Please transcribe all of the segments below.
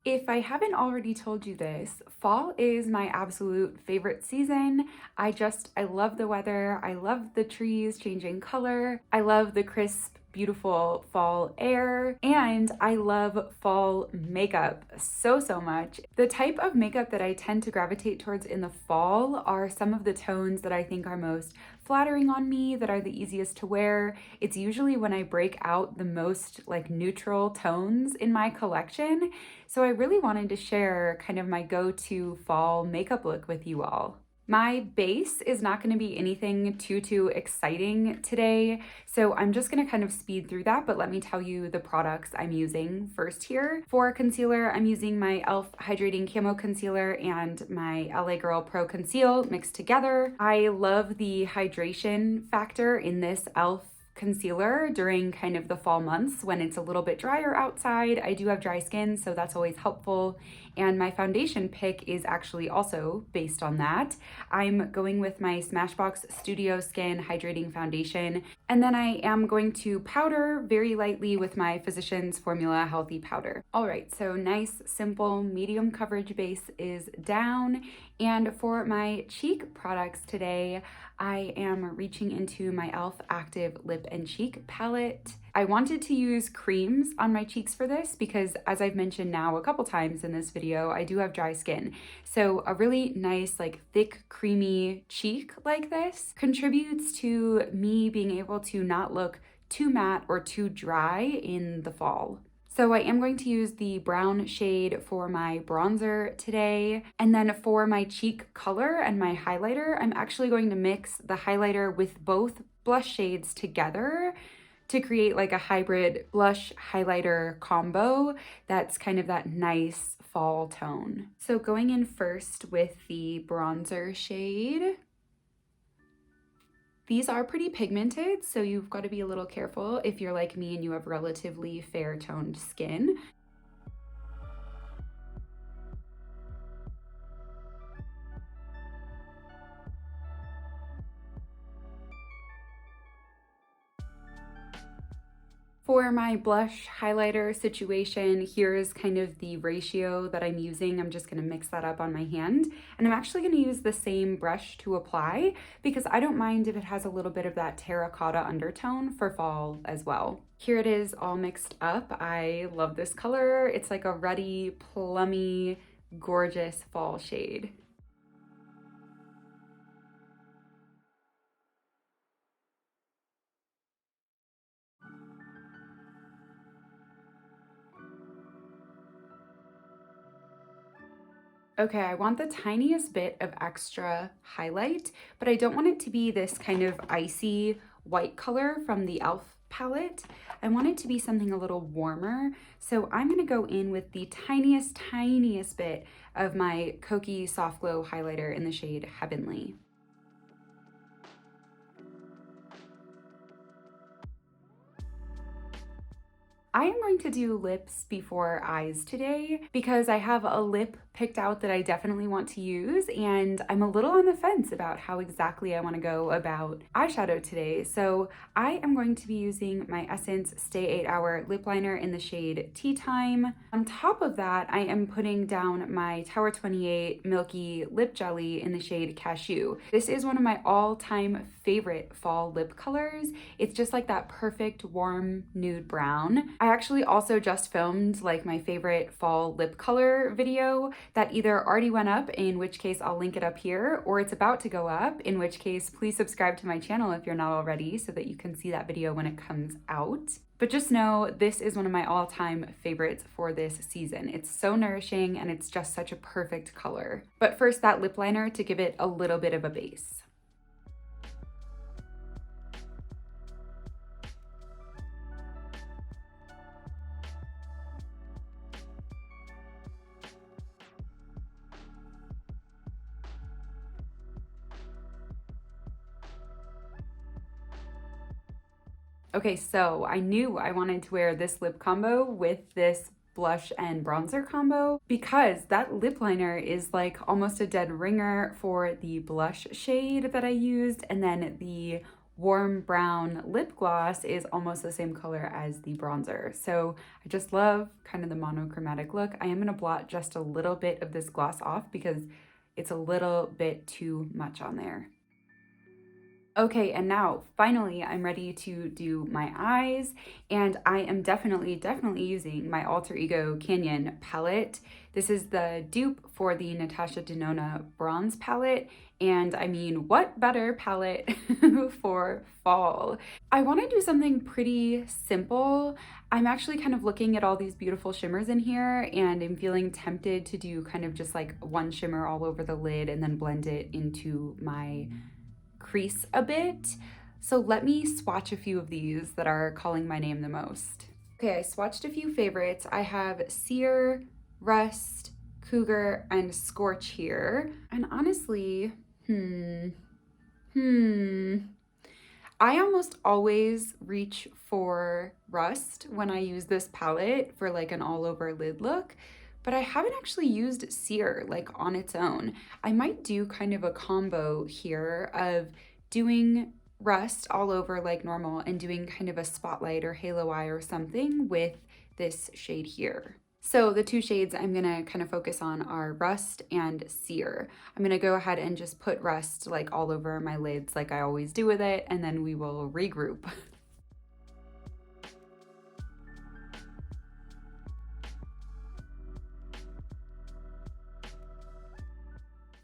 If I haven't already told you this, fall is my absolute favorite season. I love the weather. I love the trees changing color. I love the crisp, beautiful fall air. And I love fall makeup so much. The type of makeup that I tend to gravitate towards in the fall are some of the tones that I think are most flattering on me, that are the easiest to wear. It's usually when I break out the most like neutral tones in my collection. So I really wanted to share kind of my go-to fall makeup look with you all. My base is not going to be anything too exciting today, so I'm just going to kind of speed through that, but let me tell you the products I'm using first here. For concealer, I'm using my e.l.f. Hydrating Camo Concealer and my LA Girl Pro Conceal mixed together. I love the hydration factor in this e.l.f. concealer during kind of the fall months when it's a little bit drier outside. I do have dry skin, so that's always helpful. And my foundation pick is actually also based on that. I'm going with my Smashbox Studio Skin Hydrating Foundation, and then I am going to powder very lightly with my Physicians Formula Healthy Powder. All right, so nice, simple, medium coverage base is down. And for my cheek products today, I am reaching into my e.l.f. Active Lip and Cheek Palette. I wanted to use creams on my cheeks for this because, as I've mentioned now a couple times in this video, I do have dry skin. So a really nice, like thick, creamy cheek like this contributes to me being able to not look too matte or too dry in the fall. So I am going to use the brown shade for my bronzer today. And then for my cheek color and my highlighter, I'm actually going to mix the highlighter with both blush shades together to create like a hybrid blush highlighter combo that's kind of that nice fall tone. So going in first with the bronzer shade. These are pretty pigmented, so you've got to be a little careful if you're like me and you have relatively fair toned skin. For my blush highlighter situation, here's kind of the ratio that I'm using. I'm just gonna mix that up on my hand. And I'm actually gonna use the same brush to apply because I don't mind if it has a little bit of that terracotta undertone for fall as well. Here it is all mixed up. I love this color. It's like a ruddy, plummy, gorgeous fall shade. Okay, I want the tiniest bit of extra highlight, but I don't want it to be this kind of icy white color from the e.l.f. palette. I want it to be something a little warmer. So I'm gonna go in with the tiniest bit of my Kokie Soft Glow highlighter in the shade Heavenly. I am going to do lips before eyes today because I have a lip picked out that I definitely want to use, and I'm a little on the fence about how exactly I want to go about eyeshadow today. So I am going to be using my Essence Stay 8 Hour Lip Liner in the shade Tea Time. On top of that, I am putting down my Tower 28 Milky Lip Jelly in the shade Cashew. This is one of my all-time favorite fall lip colors. It's just like that perfect warm nude brown. I actually also just filmed like my favorite fall lip color video that either already went up, in which case I'll link it up here, or it's about to go up, in which case please subscribe to my channel if you're not already so that you can see that video when it comes out. But just know this is one of my all-time favorites for this season. It's so nourishing and it's just such a perfect color. But first, that lip liner to give it a little bit of a base. Okay, so I knew I wanted to wear this lip combo with this blush and bronzer combo because that lip liner is like almost a dead ringer for the blush shade that I used, and then the warm brown lip gloss is almost the same color as the bronzer. So I just love kind of the monochromatic look. I am gonna blot just a little bit of this gloss off because it's a little bit too much on there. Okay, and now finally I'm ready to do my eyes, and I am definitely using my Alter Ego Canyon palette. This is the dupe for the Natasha Denona bronze palette, and I mean, what better palette for fall? I want to do something pretty simple. I'm actually kind of looking at all these beautiful shimmers in here, and I'm feeling tempted to do kind of just like one shimmer all over the lid and then blend it into my crease a bit. So let me swatch a few of these that are calling my name the most. Okay, I swatched a few favorites. I have Sear, Rust, Cougar, and Scorch here. And honestly, I almost always reach for Rust when I use this palette for like an all over lid look, but I haven't actually used Sear like on its own. I might do kind of a combo here of doing Rust all over like normal and doing kind of a spotlight or halo eye or something with this shade here. So the two shades I'm gonna kind of focus on are Rust and Sear. I'm gonna go ahead and just put Rust like all over my lids like I always do with it, and then we will regroup.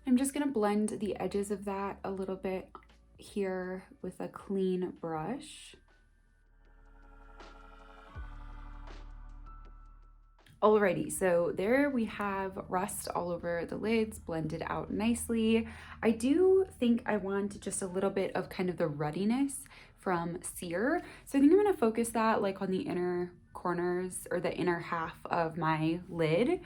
I'm just gonna blend the edges of that a little bit here with a clean brush. Alrighty, so there we have Rust all over the lids, blended out nicely. I do think I want just a little bit of kind of the ruddiness from Sear. So I think I'm gonna focus that like on the inner corners or the inner half of my lid.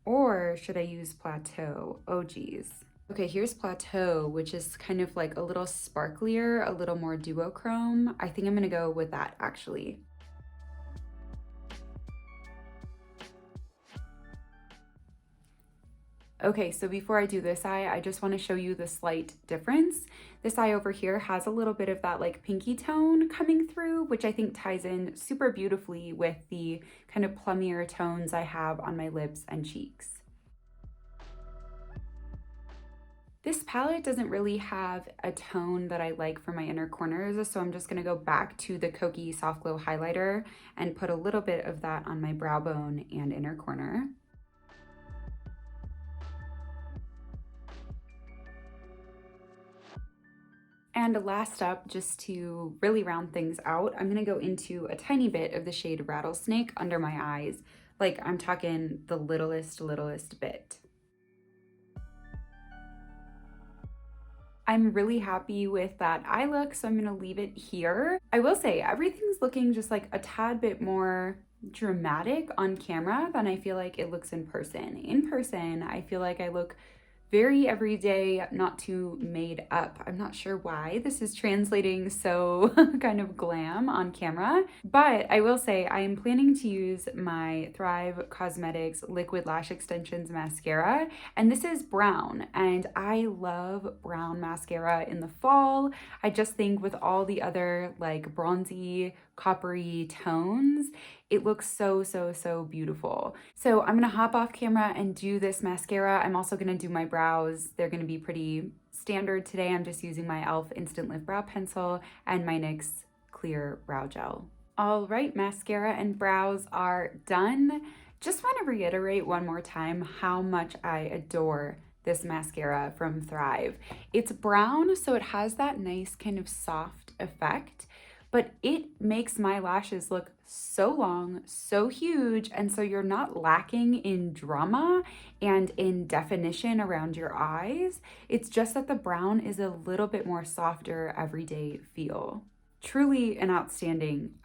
Or should I use Plateau? Oh geez. Okay, here's Plateau, which is kind of like a little sparklier, a little more duochrome. I think I'm gonna go with that actually. Okay, so before I do this eye, I just want to show you the slight difference. This eye over here has a little bit of that like pinky tone coming through, which I think ties in super beautifully with the kind of plummier tones I have on my lips and cheeks. This palette doesn't really have a tone that I like for my inner corners, so I'm just gonna go back to the Kokie Soft Glow highlighter and put a little bit of that on my brow bone and inner corner. And last up, just to really round things out, I'm gonna go into a tiny bit of the shade Rattlesnake under my eyes. Like I'm talking the littlest bit. I'm really happy with that eye look, so I'm gonna leave it here. I will say everything's looking just like a tad bit more dramatic on camera than I feel like it looks in person. In person, I feel like I look very everyday, not too made up. I'm not sure why this is translating so kind of glam on camera, but I will say I am planning to use my Thrive Cosmetics Liquid Lash Extensions mascara, and this is brown, and I love brown mascara in the fall. I just think with all the other like bronzy, coppery tones, it looks so beautiful. So I'm gonna hop off camera and do this mascara. I'm also gonna do my brows. They're gonna be pretty standard today. I'm just using my e.l.f. Instant Lift Brow Pencil and my NYX Clear Brow Gel. All right, mascara and brows are done. Just wanna reiterate one more time how much I adore this mascara from Thrive. It's brown, so it has that nice kind of soft effect, but it makes my lashes look so long, so huge, and so you're not lacking in drama and in definition around your eyes. It's just that the brown is a little bit more softer everyday feel. Truly an outstanding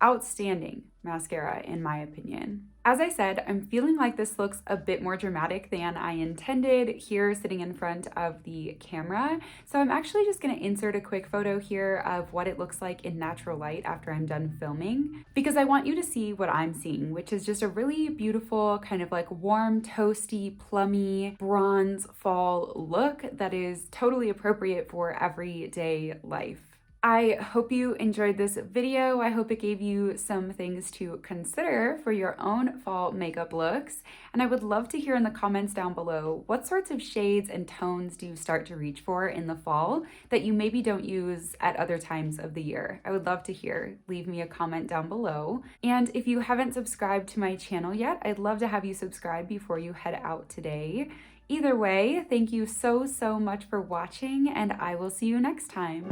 mascara in my opinion. As I said, I'm feeling like this looks a bit more dramatic than I intended here sitting in front of the camera. So I'm actually just gonna insert a quick photo here of what it looks like in natural light after I'm done filming, because I want you to see what I'm seeing, which is just a really beautiful kind of like warm, toasty, plummy, bronze fall look that is totally appropriate for everyday life. I hope you enjoyed this video. I hope it gave you some things to consider for your own fall makeup looks. And I would love to hear in the comments down below, what sorts of shades and tones do you start to reach for in the fall that you maybe don't use at other times of the year? I would love to hear. Leave me a comment down below. And if you haven't subscribed to my channel yet, I'd love to have you subscribe before you head out today. Either way, thank you so much for watching, and I will see you next time.